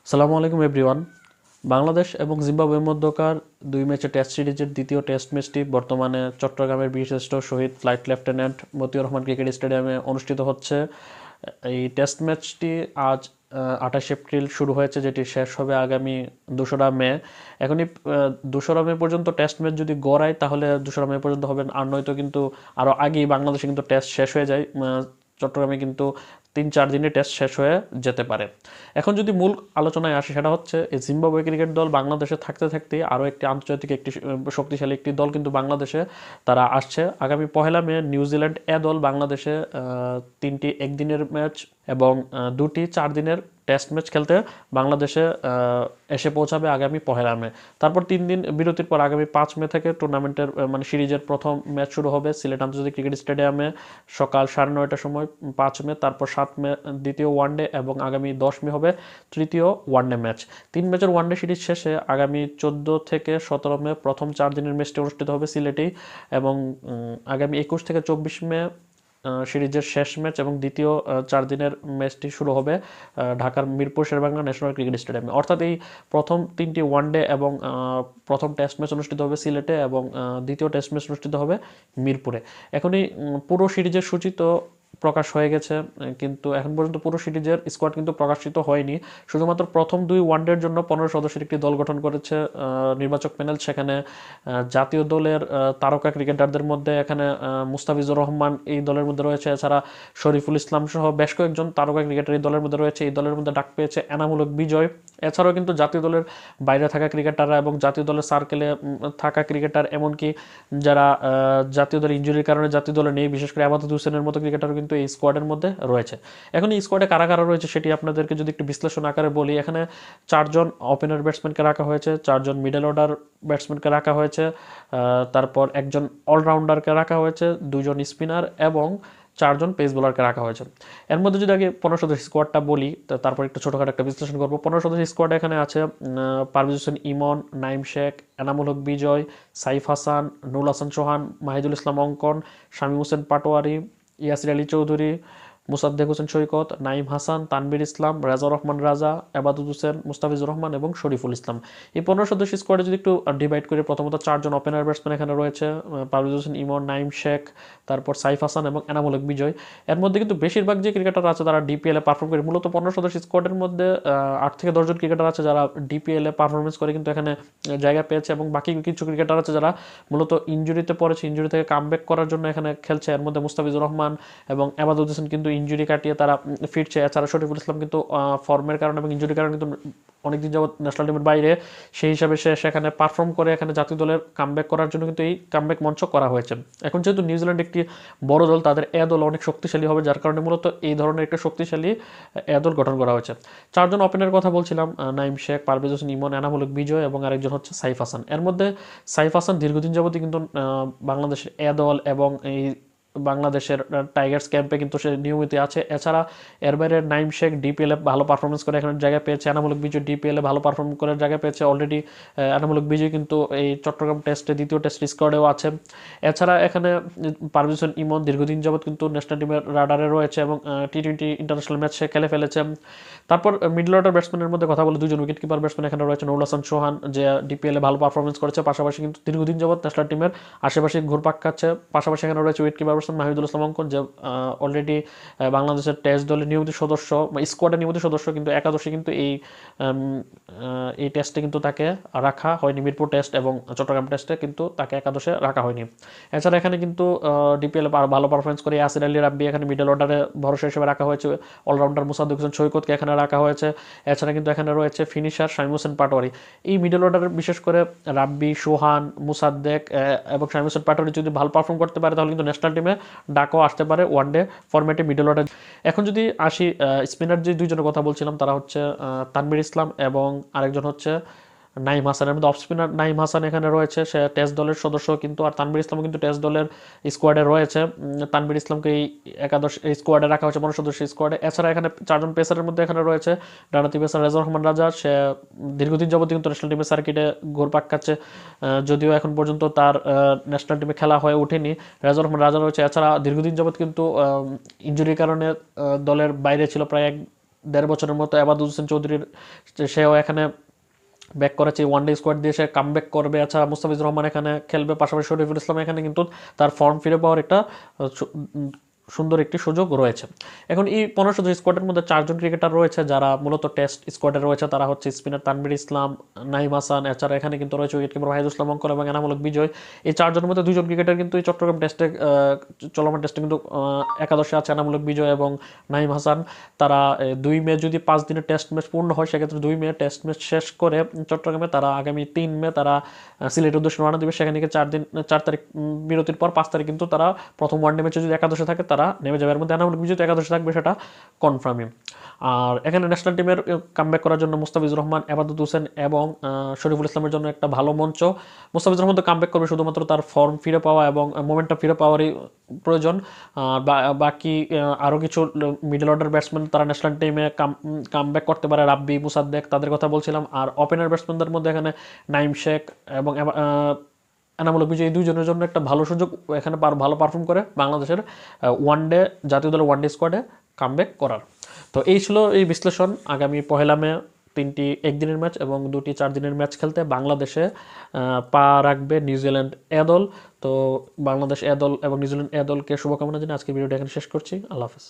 আসসালামু আলাইকুম এভরিওয়ান। বাংলাদেশ এবং জিম্বাবুয়ের মধ্যকার 2 ম্যাচের টেস্ট সিরিজের দ্বিতীয় টেস্ট ম্যাচটি বর্তমানে চট্টগ্রামের বীরশ্রেষ্ঠ শহীদ flight lieutenant Motiur Rahman cricket স্টেডিয়ামে অনুষ্ঠিত হচ্ছে। এই টেস্ট ম্যাচটি আজ 28 এপ্রিল শুরু হয়েছে, যেটি শেষ হবে আগামী 2রা মে। এখনই 2রা মে পর্যন্ত টেস্ট ম্যাচ যদি গড়ায় তাহলে 2রা মে পর্যন্ত হবে, আর নয়তো কিন্তু আরও আগেই বাংলাদেশে কিন্তু টেস্ট শেষ হয়ে যায়। চট্টগ্রামে কিন্তু 3-4 দিনে টেস্ট শেষ হয়ে যেতে পারে। এখন যদি মূল আলোচনায় আসে, সেটা হচ্ছে এই জিম্বাবুয়ে ক্রিকেট দল বাংলাদেশে থাকতে থাকতে আরও একটি আন্তর্জাতিক একটি শক্তিশালী একটি দল কিন্তু বাংলাদেশে তারা আসছে। আগামী 1লা মে নিউজিল্যান্ড দল বাংলাদেশে 3টি একদিনের ম্যাচ এবং 2টি 4 দিনের টেস্ট ম্যাচ খেলতে বাংলাদেশে এসে পৌঁছাবে আগামী 1লা মে। তারপর 3 দিন বিরতির পর আগামী 5 মে থেকে টুর্নামেন্টের সিরিজের প্রথম ম্যাচ শুরু হবে সিলেট আন্তর্জাতিক ক্রিকেট স্টেডিয়ামে সকাল 9:30টার সময় 5 মে। তারপর 7 মে দ্বিতীয় ওয়ানডে এবং আগামী 10 মে হবে তৃতীয় ওয়ানডে ম্যাচ। 3 ম্যাচের ওয়ানডে সিরিজ শেষে আগামী 14 থেকে 17 মে প্রথম 4 দিনের ম্যাচটি অনুষ্ঠিত হবে সিলেটেই, এবং আগামী 21 থেকে 24 মে সিরিজের শেষ ম্যাচ এবং দ্বিতীয় 4 দিনের ম্যাচটি শুরু হবে ঢাকার মিরপুর শেরেবাংলা ন্যাশনাল ক্রিকেট স্টেডিয়ামে। অর্থাৎ এই প্রথম 3টি ওয়ানডে এবং প্রথম টেস্ট ম্যাচ অনুষ্ঠিত হবে সিলেটে এবং দ্বিতীয় টেস্ট ম্যাচ অনুষ্ঠিত হবে মিরপুরে। এখনই পুরো সিরিজের সূচি তো প্রকাশ হয়ে গেছে, কিন্তু এখন পর্যন্ত পুরো সিরিজের স্কোয়াড কিন্তু প্রকাশিত হয়নি। শুধুমাত্র প্রথম 2 ওয়ানডের জন্য 15 সদস্যের একটি দল গঠন করেছে নির্বাচক প্যানেল। সেখানে জাতীয় দলের তারকা ক্রিকেটারদের মধ্যে এখানে মুস্তাফিজুর রহমান এই দলের মধ্যে রয়েছে, এছাড়া শরীফুল ইসলাম সহ বেশ কয়েকজন তারকা ক্রিকেটার এই দলের মধ্যে রয়েছে। এই দলের মধ্যে ডাক পেয়েছে এনামূলক বিজয়। এছাড়াও কিন্তু জাতীয় দলের বাইরে থাকা ক্রিকেটাররা এবং জাতীয় দলের সার্কেলে থাকা ক্রিকেটার, এমনকি যারা জাতীয় দলের ইনজুরির কারণে জাতীয় দলে নেই, বিশেষ করে আবাদত হোসেনের মতো ক্রিকেটারও কিন্তু এই স্কোয়াডের মধ্যে রয়েছে। এখন এই স্কোয়াডে কারা কারা রয়েছে সেটি আপনাদেরকে যদি একটু বিশ্লেষণ আকারে বলি, এখানে 4জন ওপেনার ব্যাটসম্যানকে রাখা হয়েছে, 4জন মিডল অর্ডার ব্যাটসম্যানকে রাখা হয়েছে, তারপর একজন অলরাউন্ডারকে রাখা হয়েছে, 2জন স্পিনার এবং 4জন পেস বোলারকে রাখা হয়েছে। এর মধ্যে যদি আগে 15 সদস্য স্কোয়াডটা বলি, তারপর একটু ছোটোখাটো একটা বিশ্লেষণ করবো। 15 সদস্য স্কোয়াডে এখানে আছে পারভেজ হোসেন ইমন, নাইম শেখ, এনামুল হক বিজয়, সাইফ হাসান, নুরুল হাসান চৌহান, মাহিদুল ইসলাম অঙ্কন, শামীম হোসেন পাটোয়ারি, ইয়াসির আলী চৌধুরী, মুসাদ্দেক হোসেন সৈকত, নাইম হাসান, তানবির ইসলাম, রাজা রহমান রাজা, আবাদত হোসেন, মুস্তাফিজুর রহমান এবং শরীফুল ইসলাম। এই 15 সদস্য স্কোয়াডে যদি একটু ডিভাইড করি, প্রথমত 4জন ওপেনার ব্যাটসম্যান এখানে রয়েছে, পারভেজ হোসেন ইমন, নাইম শেখ, তারপর সাইফ হাসান এবং এনামুল হক বিজয়। এর মধ্যে কিন্তু বেশিরভাগ যে ক্রিকেটার আছে তারা ডিপিএলে পারফর্ম করে। মূলত 15 সদস্য স্কোয়াডের মধ্যে 8 থেকে 10জন ক্রিকেটার আছে যারা ডিপিএলে পারফরমেন্স করে কিন্তু এখানে জায়গা পেয়েছে, এবং বাকি কিছু ক্রিকেটার আছে যারা মূলত ইনজুরিতে পড়েছে, ইনজুরি থেকে কামব্যাক করার জন্য এখানে খেলছে। এর মধ্যে মুস্তাফিজুর রহমান এবং আবাদত হোসেন কিন্তু ইনজুরি কাটিয়ে তারা ফিরছে। এছাড়া শরীফুল ইসলাম কিন্তু ফর্মের কারণে এবং ইনজুরির কারণে কিন্তু অনেকদিন যাবত ন্যাশনাল টিমের বাইরে, সেই হিসাবে সে সেখানে পারফর্ম করে এখানে জাতীয় দলের কামব্যাক করার জন্য কিন্তু এই কামব্যাক মঞ্চ করা হয়েছে। এখন যেহেতু নিউজিল্যান্ড একটি বড় দল, তাদের দল অনেক শক্তিশালী হবে, যার কারণে মূলত এই ধরনের একটা শক্তিশালী দল গঠন করা হয়েছে। 4জন ওপেনারের কথা বলছিলাম, নাইম শেখ, পারভেজ হোসেন ইমন, এনামুল হক বিজয় এবং আরেকজন হচ্ছে সাইফ হাসান। এর মধ্যে সাইফ হাসান দীর্ঘদিন যাবতই কিন্তু বাংলাদেশের দল এবং এই বাংলাদেশের টাইগার্স ক্যাম্পে কিন্তু সে নিয়মিত আছে। এছাড়া এর বাইরে নাইম শেখ ডিপিএলে ভালো পারফরমেন্স করে এখানে জায়গা পেয়েছে, এনামুল বিজয় ডিপিএলে ভালো পারফর্ম করে জায়গা পেয়েছে অলরেডি। এনামুল বিজয় কিন্তু এই চট্টগ্রাম টেস্টে দ্বিতীয় টেস্ট স্কোয়াডেও আছে। এছাড়া এখানে পারভেজ হোসেন ইমন দীর্ঘদিন যাবৎ কিন্তু ন্যাশনাল টিমের রাডারে রয়েছে এবং টি20 ইন্টারন্যাশনাল ম্যাচ সে খেলে ফেলেছে। তারপর মিডল অর্ডার ব্যাটসম্যানের মধ্যে কথা বলে 2জন উইকেট কিপার ব্যাটসম্যান এখানে রয়েছে, নুরুল হাসান চৌহান যে ডিপিএলে ভালো পারফরমেন্স করেছে, পাশাপাশি কিন্তু দীর্ঘদিন যাবৎ ন্যাশনাল টিমের আশেপাশে ঘুরপাক খাচ্ছে। পাশাপাশি এখানে রয়েছে উইকেট কিপার ব্যাটসম্যান মাহিদুল ইসলাম অঙ্কন, যে অলরেডি বাংলাদেশের টেস্ট দলের নিয়মিত সদস্য, স্কোয়াডের নিয়মিত সদস্য, কিন্তু একাদশে কিন্তু এই টেস্টে কিন্তু তাকে রাখা হয়নি। মিরপুর টেস্ট এবং চট্টগ্রাম টেস্টে কিন্তু তাকে একাদশে রাখা হয়নি। এছাড়া এখানে কিন্তু ডিপিএলে ভালো পারফরমেন্স করে ইয়াসির আলী রাব্বি এখানে মিডল অর্ডারে ভরসা হিসেবে রাখা হয়েছে। অলরাউন্ডার মুসাদ্দেক হোসেন সৈকতকে এখানে রাখা হয়েছে। এছাড়া কিন্তু এখানে রয়েছে ফিনিশার শামীম হোসেন পাটোয়ারি। এই মিডল অর্ডারে বিশেষ করে রাব্বি, সোহান, মুসাদ্দেক এবং শামীম হোসেন পাটোয়ারি যদি ভালো পারফর্ম করতে পারে তাহলে কিন্তু ন্যাশনাল টিমে ডাকও আসতে পারে ওয়ানডে ফরম্যাটে মিডল অর্ডার। এখন যদি আসি স্পিনার যে 2জনের কথা বলছিলাম, তারা হচ্ছে তানবির ইসলাম এবং আরেকজন হচ্ছে নাইম হাসানের মধ্যে অফ স্পিনার নাইম হাসান এখানে রয়েছে, সে টেস্ট দলের সদস্য কিন্তু, আর তানবির ইসলামও কিন্তু টেস্ট দলের স্কোয়াডে রয়েছে। তানবির ইসলামকে এই একাদশ স্কোয়াডে রাখা হয়েছে, 15 সদস্য স্কোয়াডে। এছাড়া এখানে 4জন পেসারের মধ্যে এখানে রয়েছে ডানাতি পেসার রাজা রহমান রাজা, সে দীর্ঘদিন যাবত কিন্তু ন্যাশনাল টিমের সার্কিটে ঘুরপাক খাচ্ছে, যদিও এখন পর্যন্ত তার ন্যাশনাল টিমে খেলা হয়ে ওঠেনি। রাজা রহমান রাজা রয়েছে। এছাড়া দীর্ঘদিন যাবত কিন্তু ইনজুরির কারণে দলের বাইরে ছিল, প্রায় দেড় বছরের মতো আবাদুল হোসেন চৌধুরীর, সেও এখানে ব্যাক করেছে ওয়ানডে স্কোয়াড দিয়ে, সে কাম ব্যাক করবে। আচ্ছা, মুস্তাফিজুর রহমান এখানে খেলবে, পাশাপাশি শরীফুল ইসলাম এখানে কিন্তু তার ফর্ম ফিরে পাওয়ার একটা সুন্দর একটি সুযোগ রয়েছে। এখন এই 15 সদস্য স্কোয়াডের মধ্যে 4 জন ক্রিকেটার রয়েছে যারা মূলত টেস্ট স্কোয়াডে রয়েছে। তারা হচ্ছে স্পিনার তানভীর ইসলাম, নাইম হাসান, এছাড়া এখানে কিন্তু রয়েছে উইকেট কিপার ওয়াহিদুল ইসলাম অঙ্কন এবং এনামুল হক বিজয়। এই 4 জনের মধ্যে 2 জন ক্রিকেটার কিন্তু এই চট্টগ্রাম টেস্টে চলমান টেস্টে কিন্তু একাদশে আছে, এনামুল হক বিজয় এবং নাইম হাসান। তারা 2 মে যদি 5 দিনের টেস্ট ম্যাচ পূর্ণ হয়, সেক্ষেত্রে 2 মে টেস্ট ম্যাচ শেষ করে চট্টগ্রামে তারা আগামী 3 মে তারা সিলেটের উদ্দেশ্যে রওনা দেবে। সেখানে 4 তারিখ বিরতির পর 5 তারিখ কিন্তু তারা প্রথম ওয়ানডে ম্যাচে যদি একাদশে থাকে তারা নেমে যাবে। এর মধ্যে এনামুল হক বিজয় তো একাদশে থাকবে, সেটা কনফার্মই। আর এখানে ন্যাশনাল টিমের কামব্যাক করার জন্য মুস্তাফিজুর রহমান, আবাদুল হোসেন এবং শরীফুল ইসলামের জন্য একটা ভালো মঞ্চ। মুস্তাফিজুর রহমান তো কামব্যাক করবে শুধুমাত্র তার ফর্ম ফিরে পাওয়া এবং মোমেন্টটা ফিরে পাওয়ারই প্রয়োজন। বাকি আরও কিছু মিডল অর্ডার ব্যাটসম্যান তারা ন্যাশনাল টিমে কামব্যাক করতে পারে, রাব্বি, মুসাদ্দেক, তাদের কথা বলছিলাম। আর ওপেনার ব্যাটসম্যানদের মধ্যে এখানে নাইম শেখ এবং এনামুল হক বিজয়, এই 2 জনের জন্য একটা ভালো সুযোগ এখানে ভালো পারফর্ম করে বাংলাদেশের ওয়ানডে জাতীয় দলের ওয়ানডে স্কোয়াডে কামব্যাক করার। তো এই ছিল এই বিশ্লেষণ। আগামী 1 মে 3টি একদিনের ম্যাচ এবং 2টি 4 দিনের ম্যাচ খেলতে বাংলাদেশে পা রাখবে নিউজিল্যান্ড এ দল। তো বাংলাদেশ এ দল এবং নিউজিল্যান্ড এ দলকে শুভকামনা জানিয়ে আজকের ভিডিওটা এখানে শেষ করছি। আল্লাহ হাফেজ।